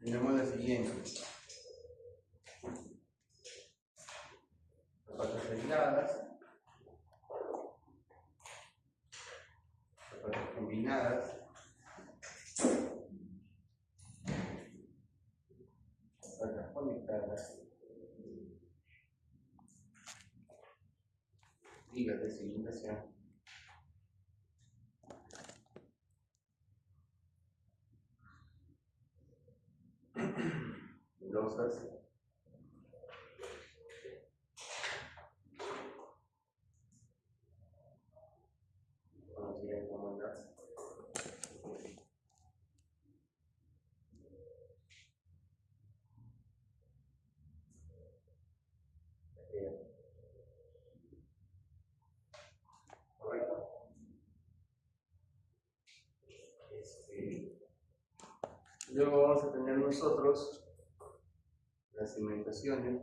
tenemos la siguiente. Zapatas aisladas, zapatas combinadas, zapatas conectadas, ligas de cimentación, losas, conocidas como las ¿correcto? Luego vamos a tener nosotros las cimentaciones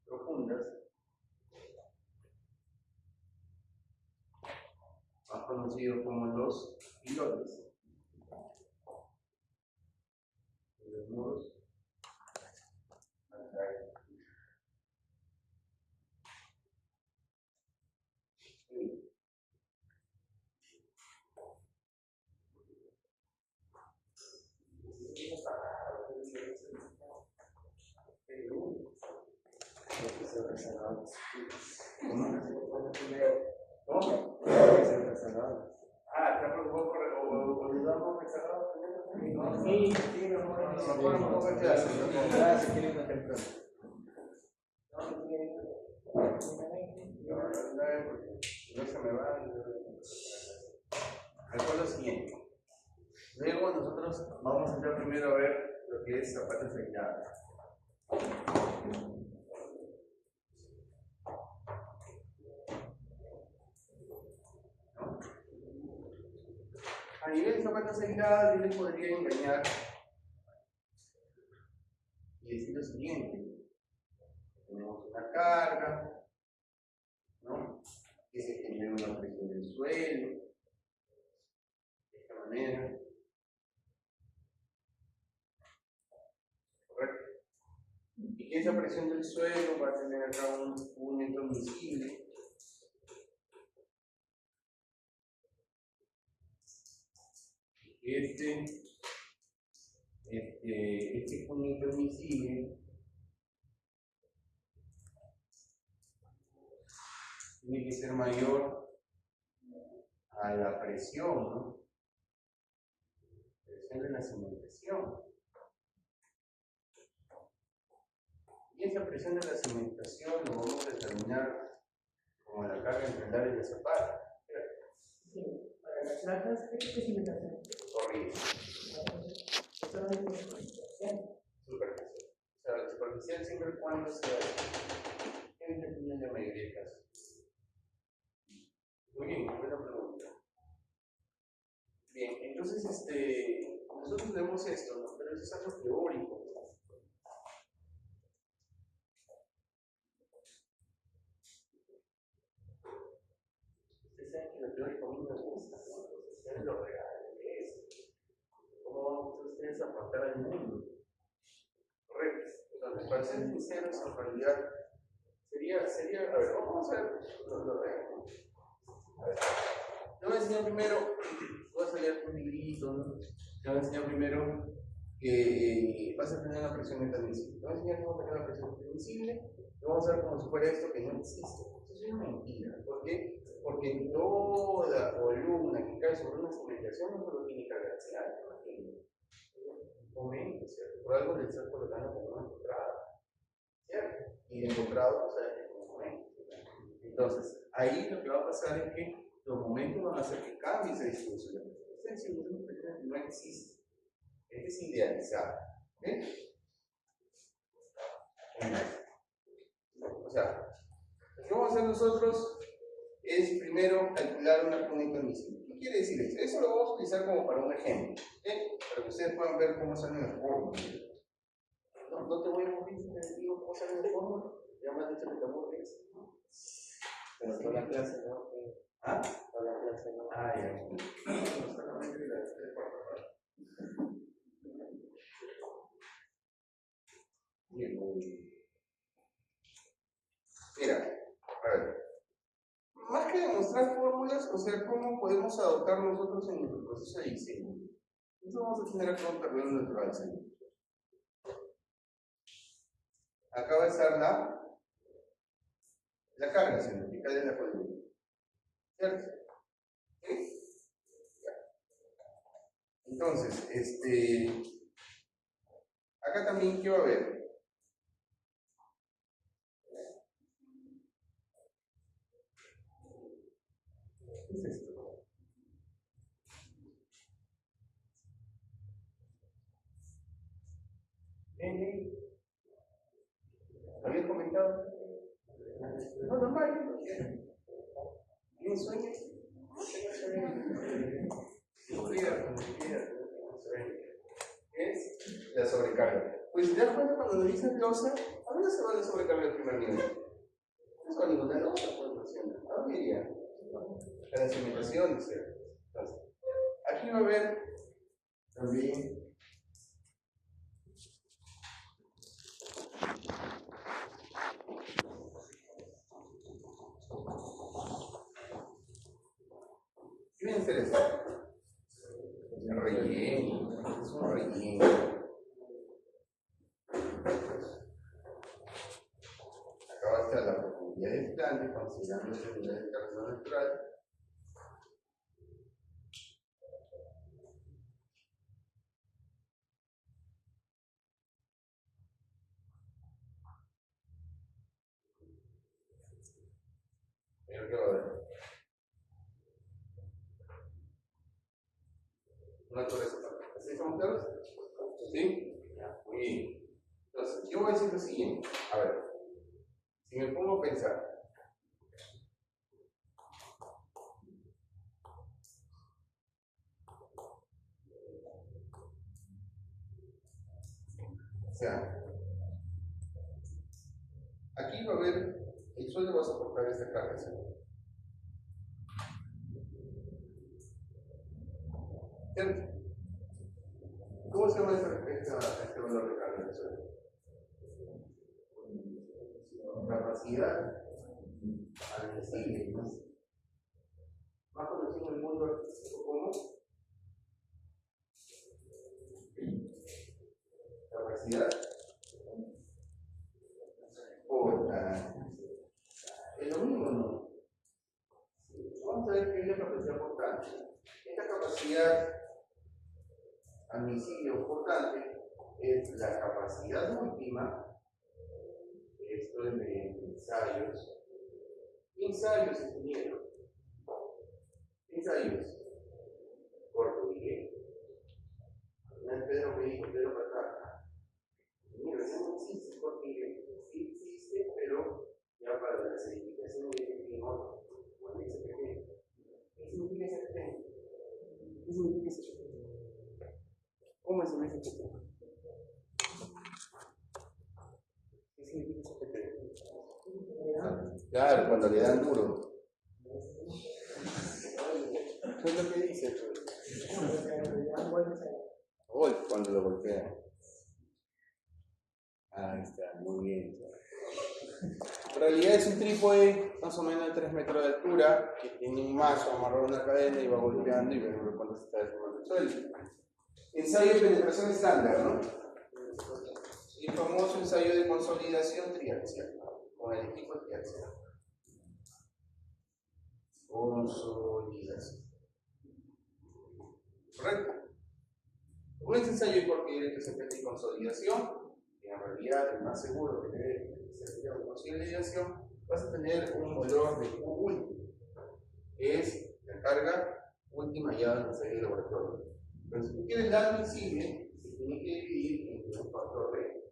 profundas, más conocidos como los pilotes, los muros. ¿Cómo? Ah, ¿te preocupó por los datos rezagados? Sí, sí, me acuerdo un poco de clase. Gracias, querido temprano. No se me va. Recuerdo lo siguiente. Luego nosotros vamos a entrar primero a ver lo que es zapatas aisladas. ¿No? A nivel de zapatas aisladas, yo les podría engañar y decir lo siguiente: tenemos una carga, ¿no? Que se genera una presión del suelo, de esta manera. ¿Correcto? Y que esa presión del suelo va a tener acá un movimiento invisible. Este movimiento invisible tiene que ser mayor a la presión, ¿no? Presión de la cimentación. Y esa presión de la cimentación lo vamos a determinar como la carga entre el zapato. Sí, para las placas, ¿qué cimentación? Corriente. Superficial. O sea, la superficial siempre y cuando sea en la mayoría de casos. Muy bien, buena pregunta. Bien, entonces nosotros vemos esto, ¿no? Pero eso es algo teórico. Ustedes saben que lo teórico a mí me gusta, ¿no? Lo social es lo real, que es. ¿Cómo van ustedes a apartar al mundo? Correcto. Entonces, para ser sinceros, en realidad sería, a ver, vamos a ver lo real. A ver, te voy a enseñar primero, voy a salir con un librito, ¿no? Te voy a enseñar primero que vas a tener una presión intransmisible. Te voy a enseñar cómo tener una presión intransmisible y vamos a ver como si fuera esto que no existe. Eso es una mentira. ¿Por qué? Porque toda columna que cae sobre una cimentación no solo tiene carga axial, no tiene un momento, ¿cierto? Por algo le estás colocando como una encontrada, ¿cierto? Y el encontrado, o sea, es un momento. Entonces, ahí lo que va a pasar es que los momentos van a hacer que cambie esa distribución. Esta distribución no existe. Este es idealizado. ¿Okay? O sea, lo que vamos a hacer nosotros es primero calcular una cúnica admisible. ¿Qué quiere decir esto? Eso lo vamos a utilizar como para un ejemplo, ¿okay? Para que ustedes puedan ver cómo salen las fórmulas. No te voy a morir si te digo cómo salen las fórmulas. Ya me has dicho que te aburres, ¿no? Pero toda la clase, ¿no? ¿Ah? Toda la clase, ¿no? Ah, ya. No solamente la parte. Bien, mira, a ver. Más que demostrar fórmulas, o sea, cómo podemos adoptar nosotros en nuestro proceso de diseño. Entonces vamos a tener acá un terreno natural, ¿sí? Acá va a estar la carga científica de la columna. ¿Cierto? ¿Sí? Ya. Entonces, acá también, ¿qué va a haber? ¿Qué es esto? ¿Habían comentado? No, normal. ¿Tienen sueños? Es la sobrecarga. Pues si te das cuenta cuando dicen losa, ¿a dónde se va la sobrecarga del primer nivel? No se va a ninguna losa, pues, ¿a dónde iría? A la cimentación, ¿cierto? Entonces, aquí va a haber también ¿qué viene a ser esto? El relleno, es un relleno. Acá va a estar la profundidad del plante, considerando el nivel de carga natural. Pero ¿qué va a haber? Una torre zapata. ¿Así estamos claros? ¿Sí? Muy bien. Entonces, yo voy a decir lo siguiente. A ver, si me pongo a pensar, o sea, aquí va a haber, el suelo va a soportar esta carga, ¿sí? ¿Cierto? ¿Cómo se llama este valor de carga del suelo? Capacidad admisible, ¿no? Más conocido en el mundo artístico como capacidad portante. Es lo mismo, ¿no? Vamos a ver qué es la capacidad portante. Esta capacidad admisible o portante es la capacidad última. Esto es mediante ensayos. Ensayos, ingeniero. Ensayos. Corto, dije. Una vez Pedro me dijo, Pedro Patar. Mira, eso no existe porque sí existe, pero ya para la certificación de clima, cuando dice que ¿qué significa SPT? ¿Qué significa SPT? ¿Cómo es un SPT? ¿Qué significa SPT? Claro, cuando le dan duro. ¿Qué es lo que dice? Golpe, cuando lo golpean. Ahí está, muy bien. En realidad es un trípode más o menos de 3 metros de altura que tiene un mazo amarrado a una cadena y va golpeando y ve cuando se está deformando el suelo. Ensayo de penetración estándar, ¿no? El famoso ensayo de consolidación triaxial, con el equipo triaxial. Consolidación. ¿Correcto? Un ensayo de corte directo se en consolidación, que en realidad el más seguro que debe ser una consolidación, vas a tener un valor de Q último, que es la carga última ya del ensayo de laboratorio. Pero si tú quieres la admisible, se tiene que dividir entre un factor de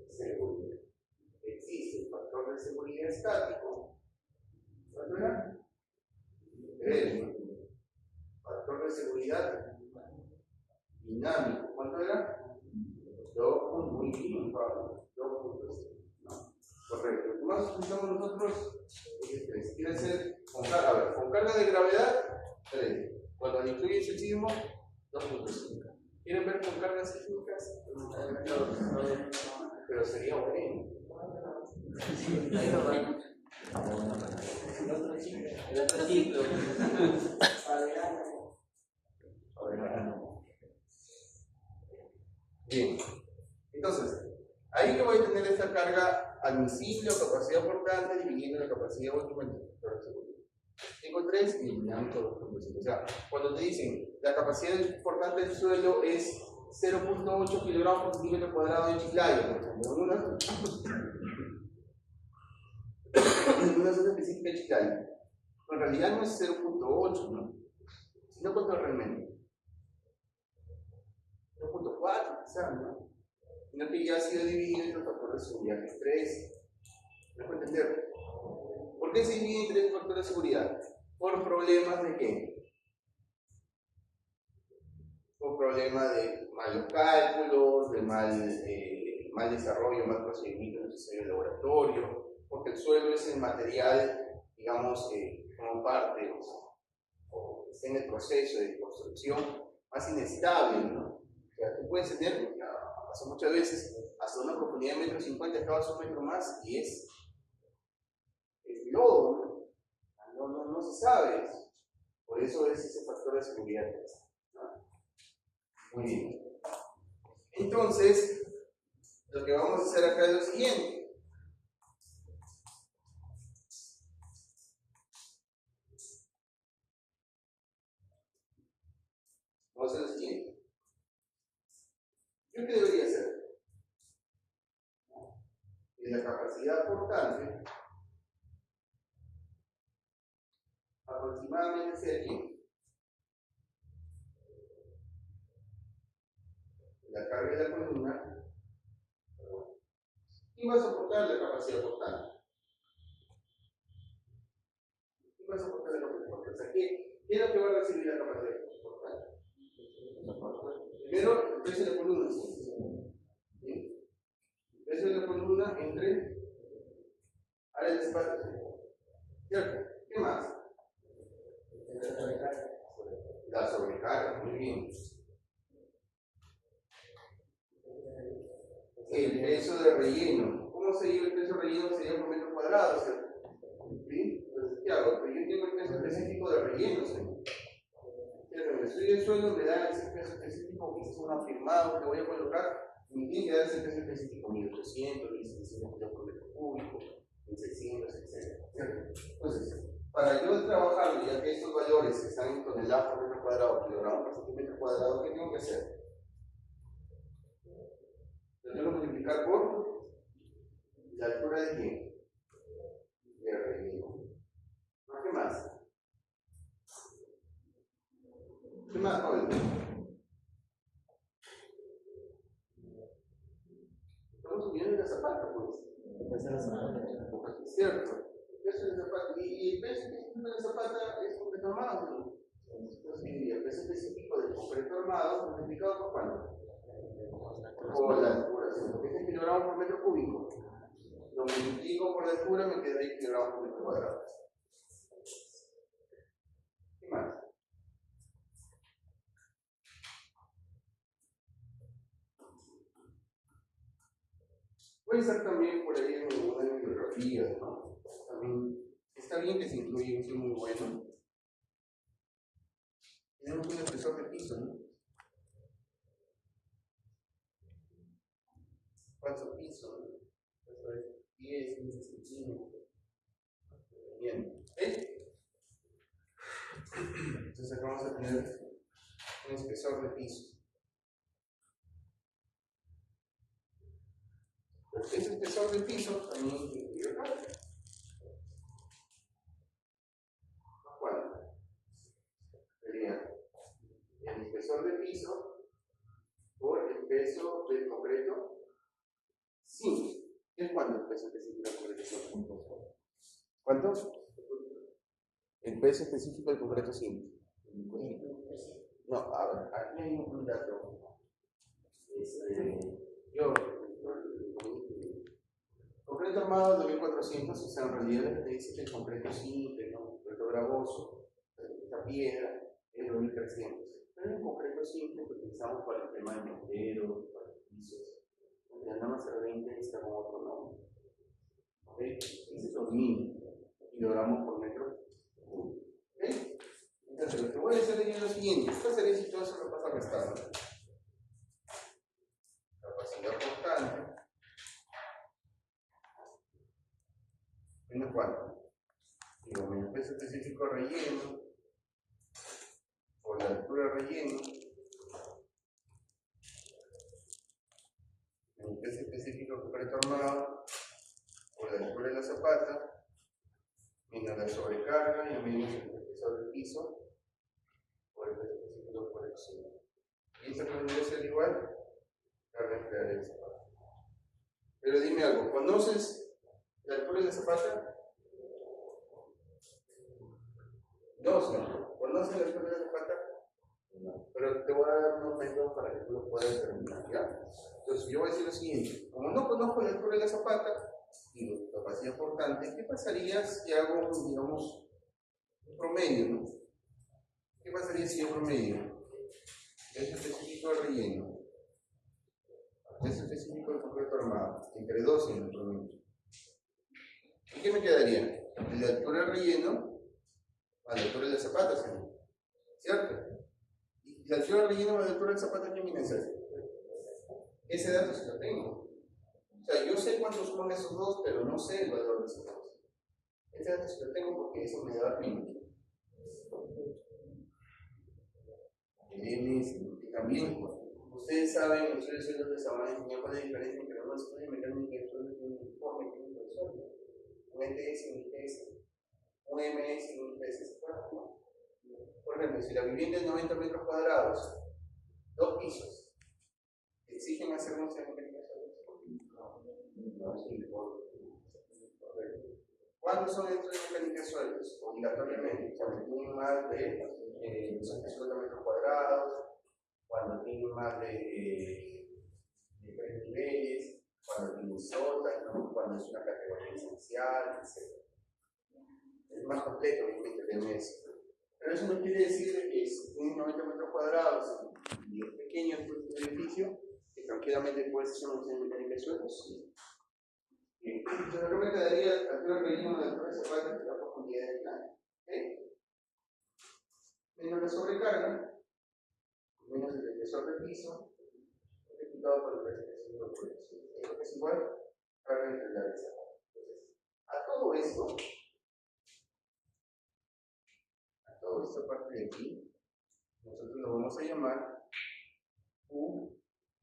seguridad. Existe el factor de seguridad estático. ¿Cuánto era? Factor de seguridad dinámico. ¿Cuánto era? 2. Muy bien, Pablo. 2.5. ¿No? Correcto. Lo que más utilizamos nosotros es 3. Quiere ser con carga. A ver, con carga de gravedad, 3. Cuando incluye el sismo, 2.5. ¿Quieren ver con cargas sísmicas? pero sería bueno. Ahí no va. El otro ciclo. Bien, entonces, ahí yo voy a tener esta carga admisible o capacidad portante dividiendo la capacidad última entre el factor de seguridad. Tengo 3 y eliminamos todos los componentes. O sea, cuando te dicen la capacidad portante del suelo es 0.8 kilogramos por centímetro cuadrado de chiclayo, por ejemplo, en una zona específica de chiclayo. En realidad no es 0.8, ¿no? Sino cuánto es realmente. 0.4 quizás, ¿no? Sino que ya ha sido dividido entre el factor de seguridad, que es 3. ¿Me puedo entender? ¿Por qué se divide en 3 factores de seguridad? Por problemas de qué? Por problemas de malos cálculos, de mal desarrollo, mal procedimiento necesario en el laboratorio, porque el suelo es el material, digamos, como parte o está en el proceso de construcción más inestable, ¿no? O sea, tú puedes tener, pasa muchas veces, hasta una profundidad de 1,50 m, acabas un metro más y es lodo, no se sabe eso. Por eso es ese factor de seguridad. ¿No? Muy bien. Entonces, lo que vamos a hacer acá es lo siguiente. Vamos a hacer lo siguiente. ¿Yo qué debería hacer? En la capacidad portante, aproximadamente sea aquí. La carga de la columna. ¿Quién va a soportar la capacidad portante? ¿Quién va a soportar la capacidad portante? O sea, ¿qué es lo que va a recibir la capacidad portante? Primero, el peso de la columna. ¿Sí? El peso de la columna entre área de espacio. ¿Cierto? ¿Qué más? La sobrecarga, muy bien. El peso de relleno. ¿Cómo se lleva el peso de relleno? Sería por metro cuadrado, ¿cierto? ¿Sí? Entonces, ¿qué hago? Pero yo tengo el peso específico de relleno, ¿sí? En el estudio del suelo me da ese peso específico que es un afirmado que voy a colocar, me tiene que dar ese peso específico, 1.800, 1.700 kilos por metro cúbico, 1.600, etc. Entonces, para yo trabajar, ya que estos valores están en toneladas por metro cuadrado, kilogramos por centímetro cuadrado, ¿qué tengo que hacer? Lo tengo que multiplicar por la altura de quién? De relleno. ¿Qué más? ¿Qué más, Pablo? Estamos subiendo en la zapata, pues. Es cierto. El peso de la zapata. Y el peso específico de la zapata es concreto armado, ¿no? Entonces, el peso específico del concreto armado multiplicado por cuánto? Por la altura. Porque es kilogramos por metro cúbico. Lo multiplico por la altura, me queda ahí kilogramos por metro cuadrado. ¿Qué más? Puede ser también por ahí en alguna bibliografía, ¿no? También está bien que se incluya, es muy bueno. Tenemos un espesor de piso, ¿no? Falso piso, ¿no? Eso es 10, 15 centímetros. Bien. Entonces acá vamos a tener un espesor de piso. Ese espesor de piso también incluye acá. ¿Cuánto? Sería el espesor de piso por el peso del concreto simple. ¿Es cuánto el peso específico del concreto simple? ¿Cuánto? El peso específico del concreto simple. No, a ver, aquí hay un dato. Concreto armado 2400, o sea, en realidad te dice que el concreto simple, ¿no? El concreto gravoso, esta piedra, es 2300. Pero es un concreto simple que utilizamos para el tema de morteros, para pisos. la norma 020 está con otro nombre. ¿Ok? Ese es lo mínimo. Y lo damos por metro. ¿Ok? Entonces, lo que voy a hacer es lo siguiente. Esta serie si todo eso lo pasa a restar. Capacidad portante. Menos 4. Digo, menos peso específico relleno. Por la altura relleno. Menos peso específico concreto armado. Por la altura de la zapata. Menos la sobrecarga y menos el espesor del piso. Por el peso específico por el suelo. Y esta podría ser igual carga empleada del zapato. Pero dime algo, ¿conoces la altura de la zapata? 2, ¿no? ¿Conoces la altura de la zapata? No. Pero te voy a dar unos métodos para que tú lo puedas determinar, ¿ya? Entonces yo voy a decir lo siguiente, como no conozco la altura de la zapata y la capacidad portante, ¿qué pasaría si hago, digamos, un promedio, ¿no? ¿Qué pasaría si yo promedio? Peso específico de relleno, peso específico de concreto armado, entre 2 en el promedio. ¿Y qué me quedaría? La altura de relleno a la altura de la zapata, ¿cierto? Y la altura de relleno a la altura de la zapata, ¿qué viene a ser? Ese dato sí lo tengo. O sea, yo sé cuántos son esos dos, pero no sé el valor de esos dos. Ese dato sí lo tengo porque eso me da el y también, ustedes saben, los estudios de suelos de Sabana enseñan cuál es la diferencia entre un estudio mecánico de suelos y un informe técnico de suelo. Un ETS y un ITS. Un MS y un ITS. Por ejemplo, si la vivienda es 90 metros cuadrados, 2 pisos, ¿exigen hacer un estudio mecánico de suelos? No, es importante. ¿Cuántos son estudios mecánicos de suelos? Obligatoriamente, cuando tienen más de 50 metros cuadrados, cuando tienen más de 3 niveles, cuando tienen sótano, cuando es una categoría esencial, etc. Es más completo, obviamente, el MS. Pero eso no quiere decir que si tienen 90 metros cuadrados y es pequeño el edificio, que tranquilamente puede ser una opción mecánica de suelos. Sí. Bien, entonces acá me quedaría la altura relleno de la altura de zapata y la profundidad del plano. ¿Okay? Menos la sobrecarga, menos el espesor del piso, multiplicado por el peso específico por el suelo. Esto es igual carga empleada del zapato. Entonces, a todo esta parte de aquí, nosotros lo vamos a llamar U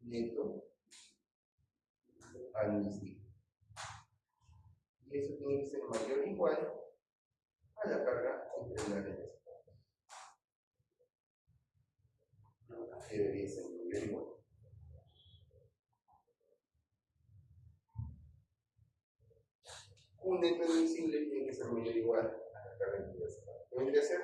neto al mismo. Y eso tiene que ser mayor o igual a la carga empleada del zapato. Debería ser mayor o igual. Un neto admisible tiene que ser mayor o igual a la carga empleada del zapato. ¿Qué vendría a ser?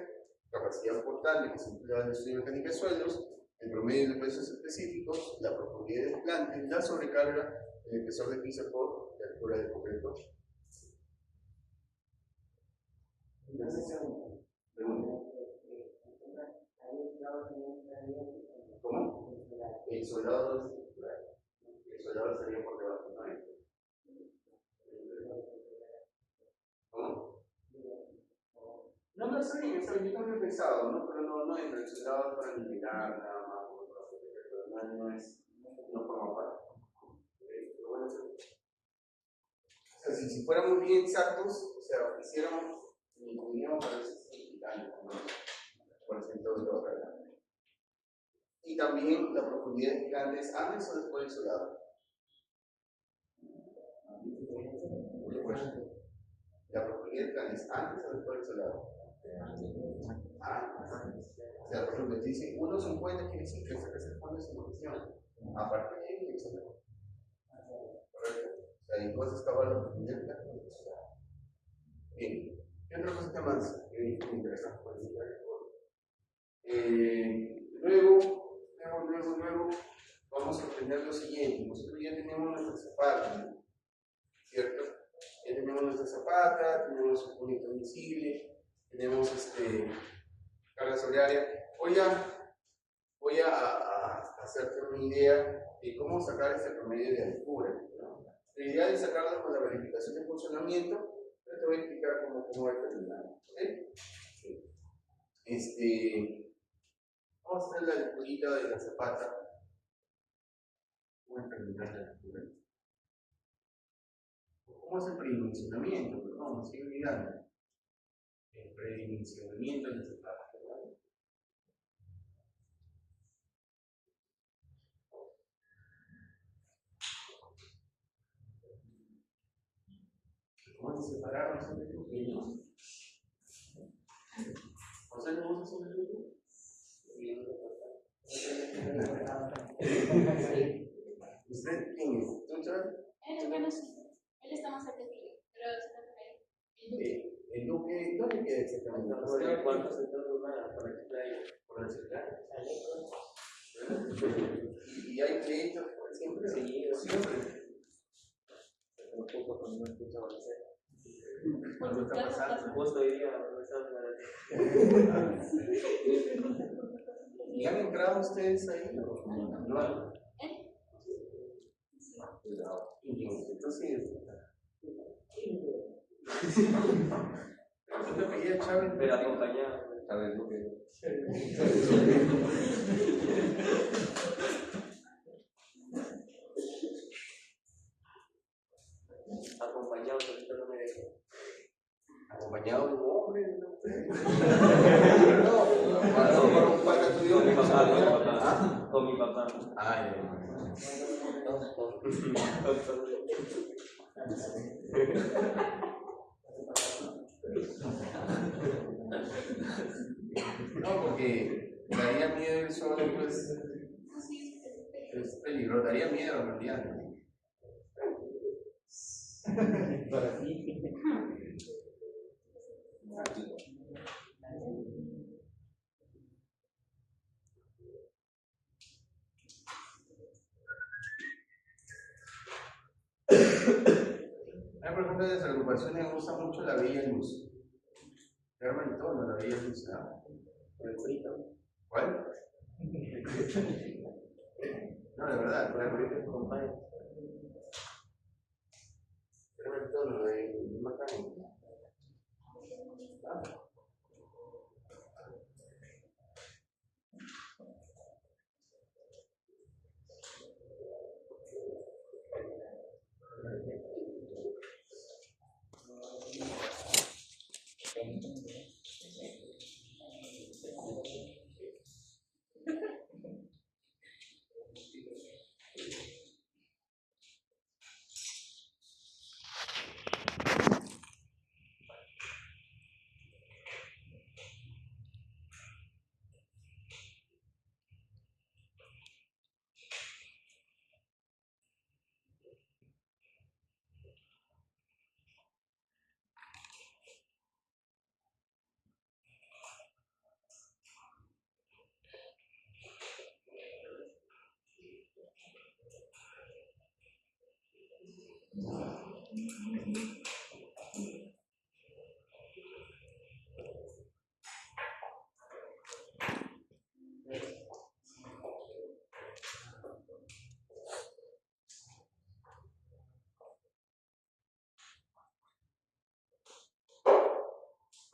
Capacidad portante que se emplea en el estudio mecánico de suelos, el promedio de pesos específicos, la profundidad del plante, la sobrecarga, el espesor de piso por la altura del concreto. ¿Cómo? El soldado estructural. El soldado estaría por debajo, ¿no? ¿Cómo? No, está bien, yo también he pensado, ¿no? Pero no entra, el soldado para nivelar nada más, no forma parte. Pero bueno, o sea, si fuéramos bien exactos, o sea, hiciéramos, incluiríamos a veces significante, ¿no? Por ejemplo, de la carga. Y también la profundidad de gigantes antes o después del soldado. La profundidad de gigantes antes o después del soldado. O sea, por ejemplo, dice 1.50 quiere decir que se pone su posición. A partir de ahí, el soldado. Correcto. O sea, y tú vas a excavar la profundidad de gigantes. Bien. ¿Qué otra cosita más que me interesa? Luego, vamos a obtener lo siguiente. Nosotros ya tenemos nuestra zapata, ¿cierto? Ya tenemos nuestra zapata, tenemos un punto admisible, tenemos carga sobre área. Voy a hacerte una idea cómo sacar este promedio de altura, ¿no? La idea es sacarlo con la verificación de funcionamiento, pero te voy a explicar cómo determinarlo. ¿Okay? Vamos a hacer la alturita de la zapata. Voy a determinar la altura. ¿Cómo es el predimensionamiento? Perdón, me estoy olvidando. El predimensionamiento de la zapata. ¿Cómo se separaron esos pequeños? ¿José le gusta su pequeño? ¿Usted quién es? ¿Tú, Char? Él está más cerca que yo, pero ¿El Duque? ¿Dónde queda exactamente? ¿Cuántos centros para que playa? Por el celular. ¿Y hay pleitos siempre? Sí, siempre. Un poco cuando no escucha balacera. Algo está pasando. Justo hoy día no estaba ¿Y han entrado ustedes ahí? No. Entonces, ¿tú te pedías Chávez? pero acompañado. Chávez Duque. Acompañado, ahorita no me dejo. Acompañado de un hombre, ¿no? No, un padre tuyo. con mi papá. Con mi papá. Ah, no, porque daría miedo el sol, pues es peligroso, daría miedo en realidad, ¿no? Para ti. Por ejemplo, las agrupaciones usan mucho la bella luz. Se arma el tono, la bella luz, ¿no? El frito. ¿Cuál? No, de verdad, Por el compañero. se arma el tono de Macán.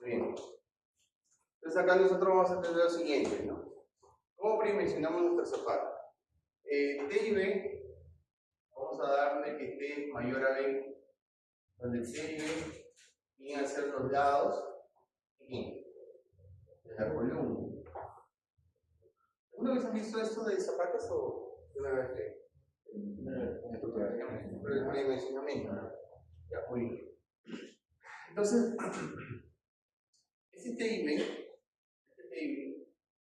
Bien. Entonces acá nosotros vamos a tener lo siguiente, ¿no? ¿Cómo predimensionamos nuestra zapata? T y B, vamos a darle que T es mayor a B, donde T y B vienen a ser los lados de la columna. ¿Alguna vez han visto esto de zapatas o una vez que? Por el predimensionamiento, ¿no? Ya, muy bien. Entonces, este T y B,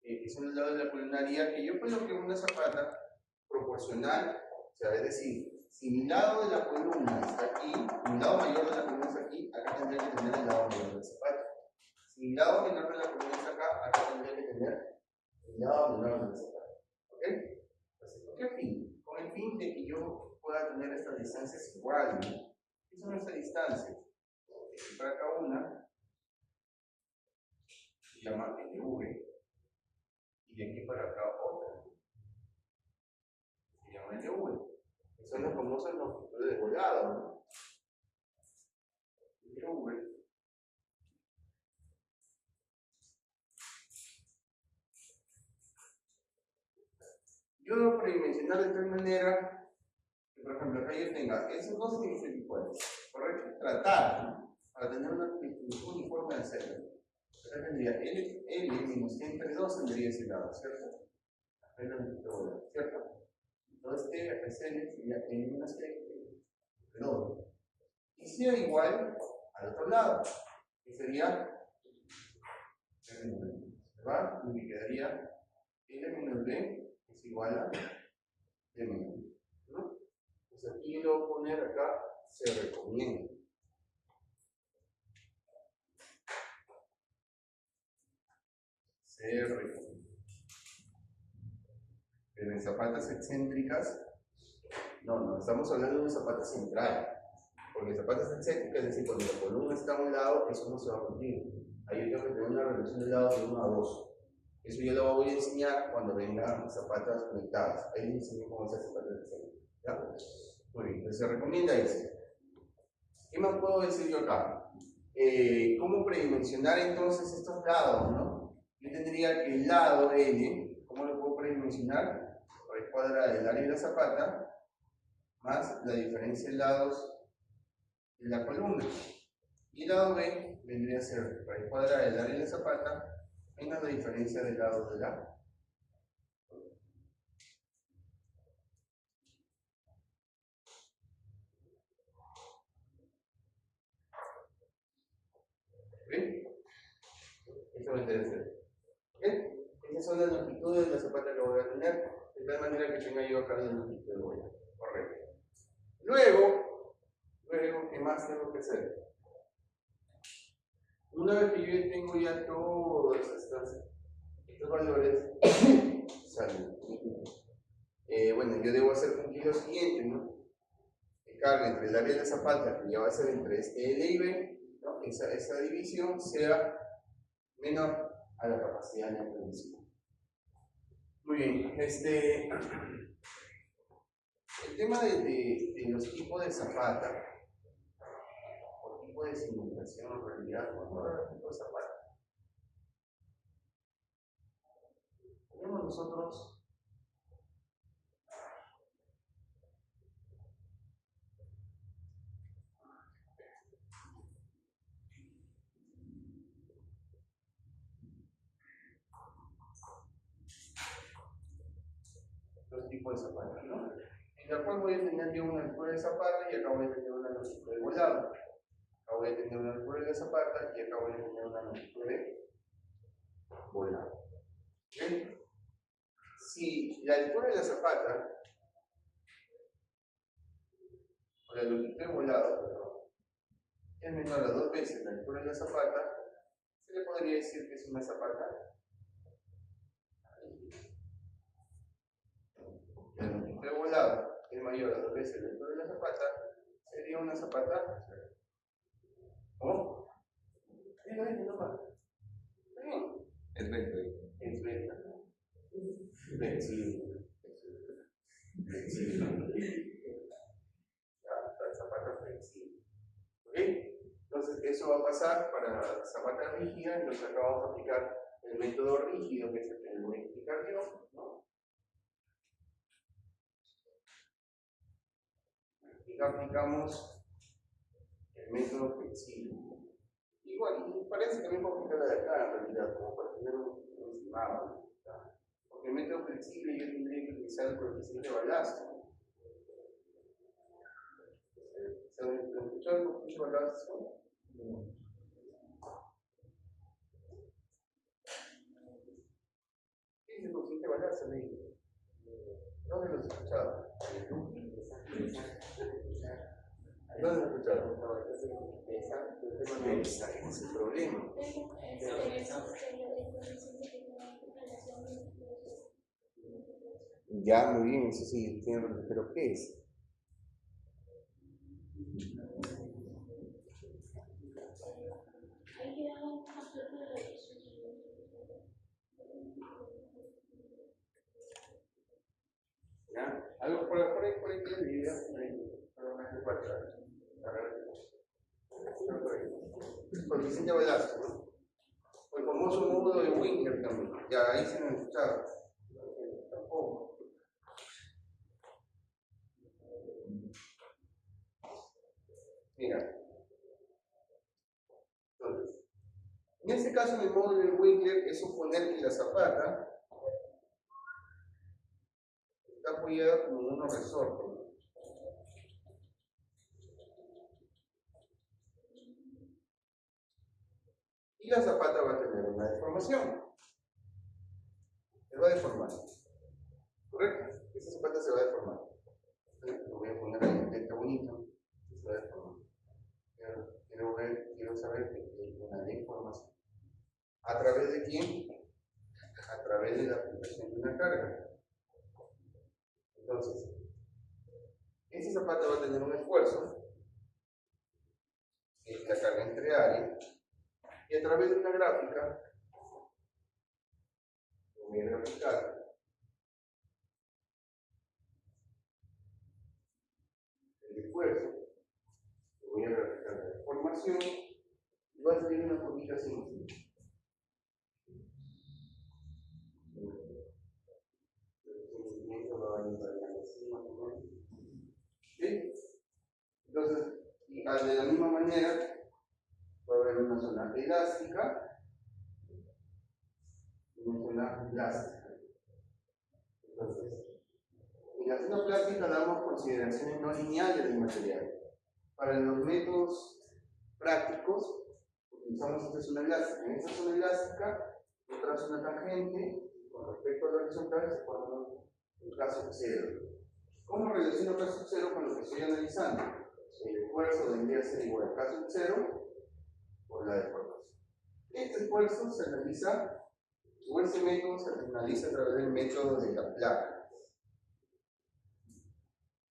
que son los lados de la columnaria, que yo coloqué una zapata proporcional, o sea, es decir, si mi lado de la columna está aquí, mi lado mayor de la columna está aquí, acá tendría que tener el lado menor de la zapata. Si mi lado menor de la columna está acá, acá tendría que tener el lado menor de la zapata. ¿Ok? Entonces, ¿con qué fin? Con el fin de que yo pueda tener estas distancias iguales. ¿Qué son estas distancias? Para acá una, se llama LV, y de aquí para acá otra, se llama LV. son las famosas longitudes de volado, ¿no? Yo debo predimensionar de tal manera que, por ejemplo, acá yo tenga esos dos significan iguales, ¿correcto? Tratar, ¿no? Para tener una distribución uniforme de hacerlo. Acá tendría L menos entre 2 tendría ese lado, ¿cierto? Acá es la longitud de volado, ¿cierto? Entonces, T, L sería N menos T, perdón. Y sea igual al otro lado, que sería ¿verdad? Y me quedaría L menos B es igual a D menos B, ¿no? Entonces aquí yo le voy a poner acá, se recomienda. Se recomienda. Pero en zapatas excéntricas, no, estamos hablando de una zapata central. Porque zapatas excéntricas, es decir, cuando la columna está a un lado, eso no se va a cumplir. Ahí yo tengo que tener una relación de lados de 1 a 2. Eso yo lo voy a enseñar cuando vengan zapatas conectadas. Ahí les enseño cómo hacer zapatas excéntricas. ¿Ya? Muy bien, entonces se recomienda eso. ¿Qué más puedo decir yo acá? ¿Cómo predimensionar entonces estos lados, no? Yo tendría que el lado L, ¿cómo lo puedo predimensionar? Raíz cuadrada del área de la zapata más la diferencia de lados de la columna. Y el lado B vendría a ser raíz cuadrada del área de la zapata menos la diferencia de lados de la. ¿Bien? Eso vendría a ser. ¿Bien? Esas son las longitudes de la zapata que voy a tener, de tal manera que tenga yo acá la longitud de boya. Correcto. Luego, ¿qué más tengo que hacer? Una vez que yo ya tengo ya todos estos valores, bueno, yo debo hacer cumplir lo siguiente, ¿no? Que carga entre el área de la zapata, que ya va a ser entre este L y B, ¿no? Esa división sea menor a la capacidad de la división. Muy bien, el tema de los tipos de zapata, o tipo de cimentación en realidad, cuando hablamos de tipo de zapata, tenemos nosotros dos tipos de zapatas, ¿no? En la cual voy a tener yo una altura de zapata y acá voy a tener una longitud de volado. Acá voy a tener una altura de zapata y acá voy a tener una longitud de volado. ¿Bien? Si la altura de la zapata o la longitud de volado, perdón, es menor a 2 veces la altura de la zapata, se le podría decir que es una zapata. La longitud de volado es mayor a 2 veces la altura de la zapata, sería una zapata. ¿Cómo? Es recta. Es recta. Flexible. La zapata flexible. ¿Ok? Entonces, eso va a pasar para zapata rígida. Entonces, acá vamos a aplicar el método rígido, que es el que voy a explicar yo, ¿no? Y aplicamos el método flexible. Igual, y parece que también puedo aplicar la de acá, en realidad, como para tener un estimado. Porque el método flexible yo tendría que utilizar el coeficiente de balasto. ¿Se han escuchado el coeficiente de balasto? ¿Qué es el coeficiente de balasto? ¿Dónde lo has escuchado? ¿Dónde lo has escuchado? Ese es el problema. Ya, muy bien, eso sí, pero ¿qué es? ¿Ya? Algo por ahí que divide, pero no hace falta. Coeficiente de Velasco, ¿no? El famoso módulo de Winkler también. Ya ahí se han escuchado. Tampoco. Mira. Entonces, en este caso, el módulo de Winkler es suponer que la zapata está apoyada como unos resortes. Y la zapata va a tener una deformación. Se va a deformar. ¿Correcto? Esa zapata se va a deformar. Lo voy a poner ahí en letra bonito. Se va a deformar. Quiero saber que hay una deformación. ¿A través de quién? A través de la aplicación de una carga. Entonces, esta zapata va a tener un esfuerzo, que es la carga entre área, y a través de una gráfica, lo voy a graficar, el esfuerzo, lo voy a graficar la deformación, y va a salir una formita así. ¿Sí? Entonces, de la misma manera, va a haber una zona elástica y una zona plástica. Entonces, en la zona plástica damos consideraciones no lineales del material. Para los métodos prácticos, utilizamos esta zona elástica. En esta zona elástica, yo trazo una tangente, con respecto a la horizontal, se forma un caso cero. ¿Cómo relaciono el caso cero con lo que estoy analizando? El esfuerzo vendría a ser igual al caso cero por la deformación. Este esfuerzo se analiza, o este método se analiza a través del método de la placa.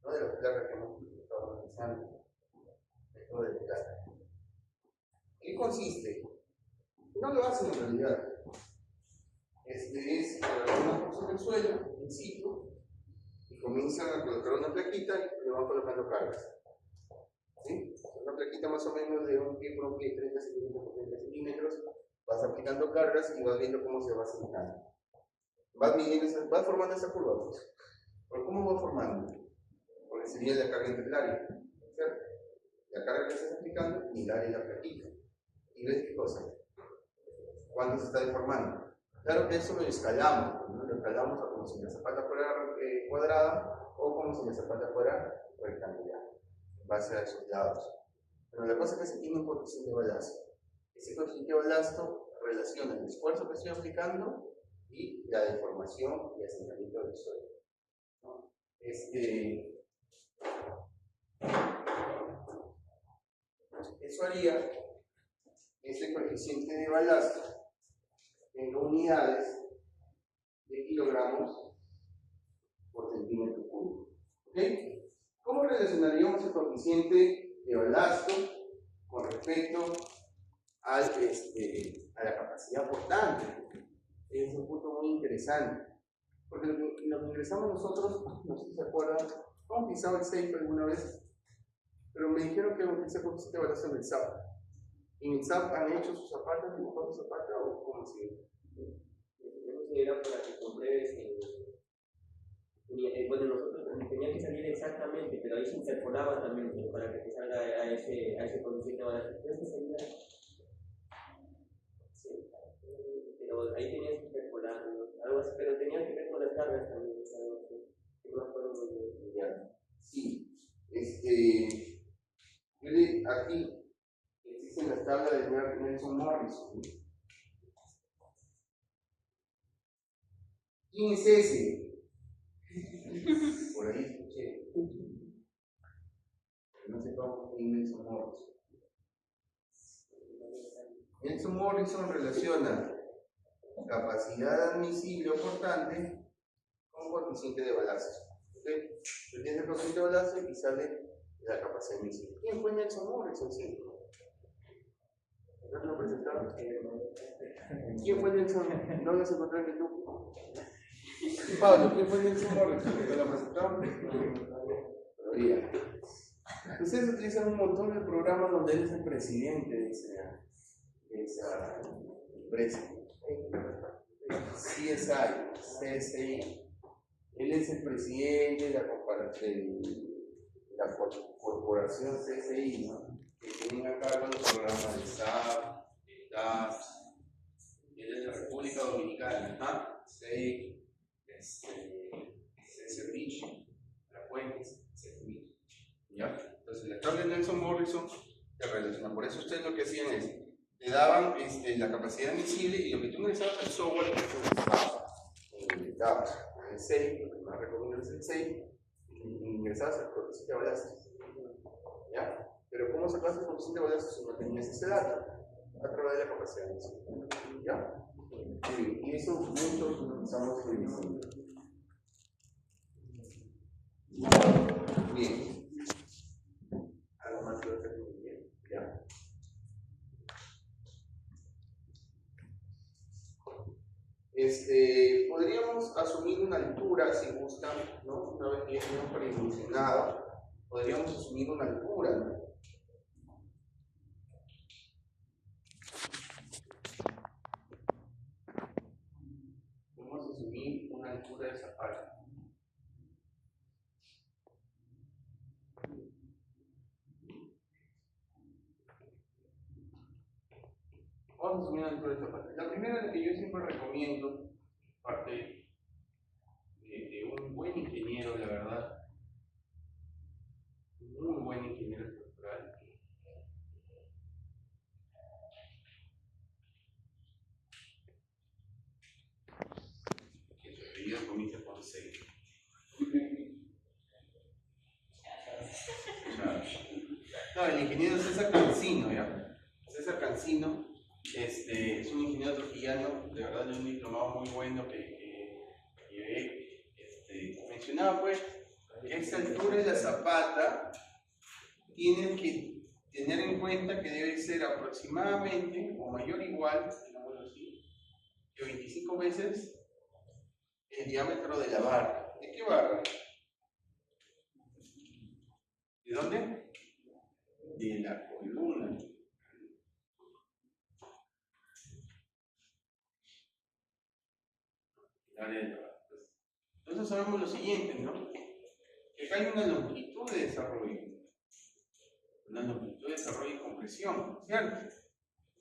No de las placas que hemos estado analizando. Método de placa. ¿Qué consiste? No lo hacen en realidad. Es una porción del suelo, in situ, y comienzan a colocar una plaquita y le van colocando cargas. ¿Sí? Una plaquita más o menos de un pie por un pie, 30 centímetros por 30 centímetros, vas aplicando cargas y vas viendo cómo se va sentando. Vas formando esa curva. Pues. ¿Pero cómo va formando? Porque sería la carga entre el área, ¿cierto? La carga que estás aplicando y el área y la plaquita. ¿Y ves qué cosa? ¿Cuándo se está deformando? Claro que eso lo escalamos, ¿no? Lo escalamos a como si la zapata fuera cuadrada o como si la zapata fuera rectangular, en base a esos lados. Pero la cosa es que se tiene un coeficiente de balasto. Ese coeficiente de balasto relaciona el esfuerzo que estoy aplicando y la deformación y asentamiento del suelo. ¿No? Eso haría que ese coeficiente de balasto tenga unidades de kilogramos por centímetro cúbico. ¿Okay? ¿Cómo relacionaríamos el coeficiente de balasto con respecto a la capacidad portante? Es un punto muy interesante. Porque lo que ingresamos nosotros, no sé si se acuerdan, ¿cómo utilizaba el SAFE alguna vez? Pero me dijeron que utilicé el coeficiente de balasto en el SAP. ¿En el SAP han hecho sus zapatas, dibujado sus zapatas o cómo así? Era para que compruebes bueno, nosotros tenía que salir exactamente, pero ahí se interpolaba también para que te salga a ese coeficiente de balasto. Creo que sería. Sí, pero ahí tenías que interpolar, algo así, pero tenía que ver con las cargas también, ¿sabes? Que no me acuerdo muy bien. Sí, aquí existen las tablas de Nelson Morrison. ¿Quién es ese? Por ahí escuché. No sé cómo es Nelson Morrison. Nelson Morrison relaciona capacidad admisible o portante con coeficiente de balasto. ¿Okay? Tú tienes el coeficiente de balasto y sale la capacidad admisible. ¿Quién fue Nelson Morrison? Sí. ¿No lo presentaron? ¿Quién fue Nelson? ¿No nos encontró en YouTube? Pablo, ¿quién fue Nelson Morrison? ¿Te lo presentaron? Todavía. Ustedes utilizan un montón de programas donde él es el presidente de esa empresa. CSI, CSI. Él es el presidente de la corporación CSI, ¿no? Que tienen a cargo los programas de SAP, de DAS, y él es de la República Dominicana, ¿ah? CSI, Rich, La Fuentes, CSI. ¿Ya? Entonces, el actor de Nelson Morrison se relaciona. Por eso ustedes lo que hacían es, le daban la capacidad admisible y lo que tú necesitabas el software que tú necesitabas el 6, lo que más recomiendo es el 6, y ingresabas al coeficiente de balazos. ¿Ya? Pero ¿cómo sacabas el coeficiente de balazos si no tenías ese dato? A través de la capacidad admisible. ¿Ya? Y eso muchos utilizamos en medicina. Bien. Algo más que hacer muy bien. ¿Ya? Podríamos asumir una altura, si gustan, ¿no? Una vez que ya tenemos predimensionado, podríamos asumir una altura, ¿no? Vamos a asumir una altura de zapato. Vamos a asumir una altura de zapato. La primera que yo siempre recomiendo, parte de un buen ingeniero, la verdad, un muy buen ingeniero estructural, que su apellido comienza con C. No, el ingeniero César Cancino, ¿ya? César Cancino es un ingeniero trujillano, de verdad, de un diplomado muy bueno que mencionaba, pues, que esta altura de la zapata tienen que tener en cuenta que debe ser aproximadamente o mayor o igual, digámoslo así, que 25 veces el diámetro de la barra. ¿De qué barra? ¿De dónde? De la columna. Entonces sabemos lo siguiente, ¿no? Que acá hay una longitud de desarrollo. Una longitud de desarrollo y compresión, ¿cierto?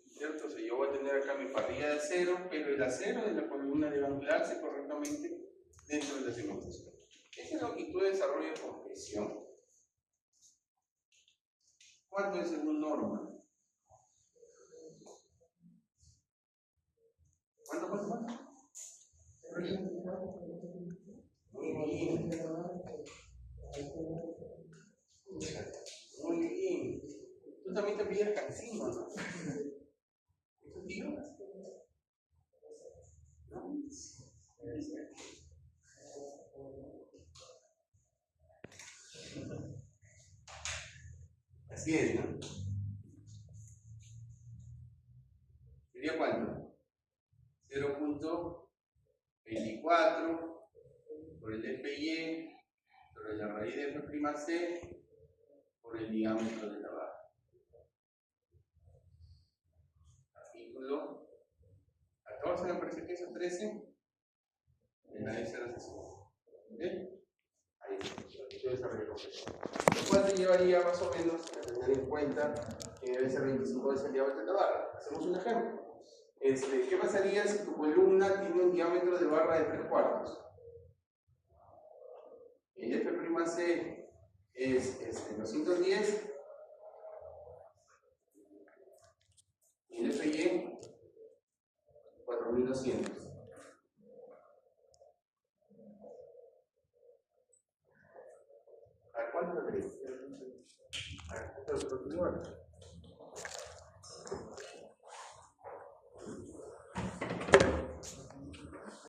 ¿Cierto? O sea, yo voy a tener acá mi parrilla de acero, pero el acero de la columna debe anclarse correctamente dentro de la cimentación. Esa longitud de desarrollo y compresión. ¿Cuánto es según norma? ¿Cuánto? Muy bien. Muy bien. Tú también te pillas Cancino, ¿no? ¿Eso tío? ¿No? Así es, ¿no? ¿Sería cuánto? 0.24 por el FY sobre la raíz de F'C por el diámetro de la barra. Capítulo 14, me parece que es el 13 de la E060. ¿Ok? Ahí está. Lo cual te llevaría más o menos a tener en cuenta que debe ser 25 veces el diámetro de la barra. Hacemos un ejemplo. ¿Qué pasaría si tu columna tiene un diámetro de barra de 3/4? El F'C es 210 y el FY 4200. ¿A cuánto le crees?